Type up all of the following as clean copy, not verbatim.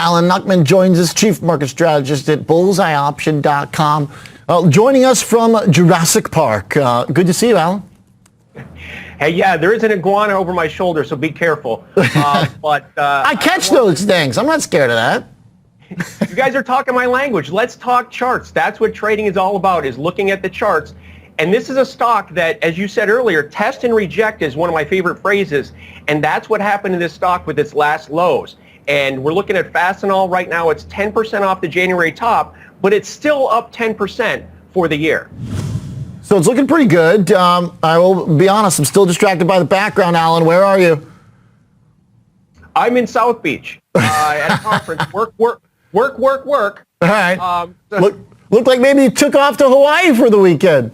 Alan Nuckman joins us, Chief Market Strategist at bullseyeoption.com, joining us from Jurassic Park. Good to see you, Alan. Hey, yeah, there is an iguana over my shoulder, so be careful. I catch those things. I'm not scared of that. You guys are talking my language. Let's talk charts. That's what trading is all about, is looking at the charts. And this is a stock that, as you said earlier, test and reject is one of my favorite phrases. And that's what happened in this stock with its last lows. And we're looking at Fastenal right now. It's 10% off the January top, but it's still up 10% for the year. So it's looking pretty good. I will be honest, I'm still distracted by the background, Alan. Where are you? I'm in South Beach at a conference. Work. All right. Looked like maybe you took off to Hawaii for the weekend.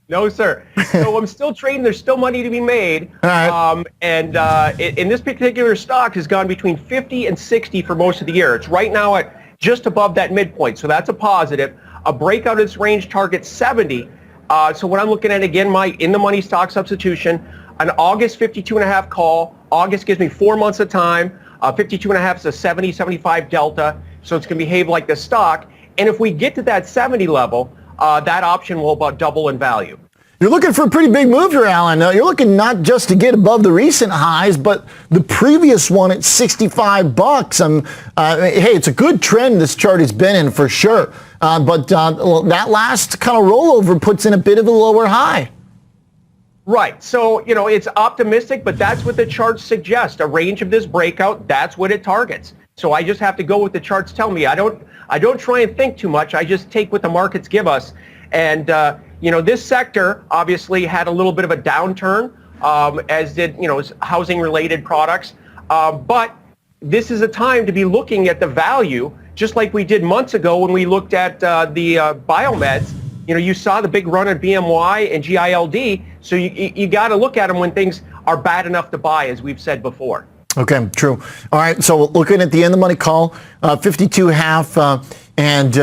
No, sir. So I'm still trading. There's still money to be made. All right. In this particular stock has gone between 50 and 60 for most of the year. It's right now at just above that midpoint. So that's a positive. A breakout of this range targets 70. So what I'm looking at, again, my in-the-money stock substitution, an August 52.5 call. August gives me 4 months of time. 52.5 is a 70, 75 delta. So it's going to behave like the stock. And if we get to that 70 level, that option will about double in value. You're looking for a pretty big move here, Alan. You're looking not just to get above the recent highs, but the previous one at $65. Hey, it's a good trend this chart has been in for sure. But that last kind of rollover puts in a bit of a lower high. Right. So, it's optimistic, but that's what the charts suggest. A range of this breakout, that's what it targets. So I just have to go with the charts tell me. I don't try and think too much. I just take what the markets give us. And, this sector obviously had a little bit of a downturn, as did, housing-related products. But this is a time to be looking at the value, just like we did months ago when we looked at the biomeds. You saw the big run at BMY and GILD. So you got to look at them when things are bad enough to buy, as we've said before. Okay, true. All right, so looking at the in-the-money call, 52.5, and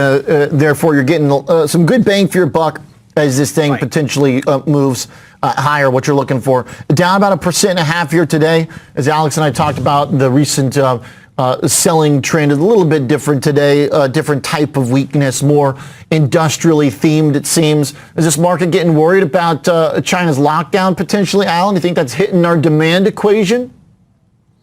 therefore you're getting some good bang for your buck as this thing potentially moves higher, what you're looking for. Down about 1.5% here today. As Alex and I talked about, the recent selling trend is a little bit different today, a different type of weakness, more industrially themed, it seems. Is this market getting worried about China's lockdown potentially, Alan? Do you think that's hitting our demand equation?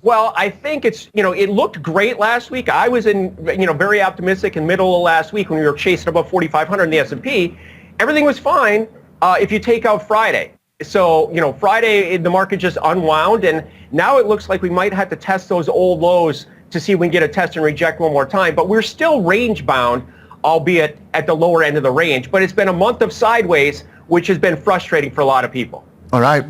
Well, I think it looked great last week. I was very optimistic in middle of last week when we were chasing above 4,500 in the S&P. Everything was fine if you take out Friday. So, Friday the market just unwound, and now it looks like we might have to test those old lows to see if we can get a test and reject one more time. But we're still range bound, albeit at the lower end of the range. But it's been a month of sideways, which has been frustrating for a lot of people. All right.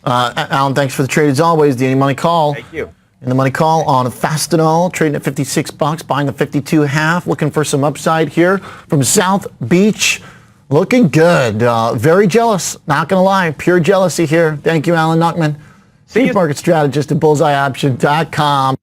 Alan, thanks for the trade as always. The in-the-money call. Thank you. In the money call on Fastenal, trading at $56, buying the 52.5, looking for some upside here from South Beach. Looking good. Very jealous, not going to lie. Pure jealousy here. Thank you, Alan Nuckman, Chief Market Strategist at bullseyeoption.com.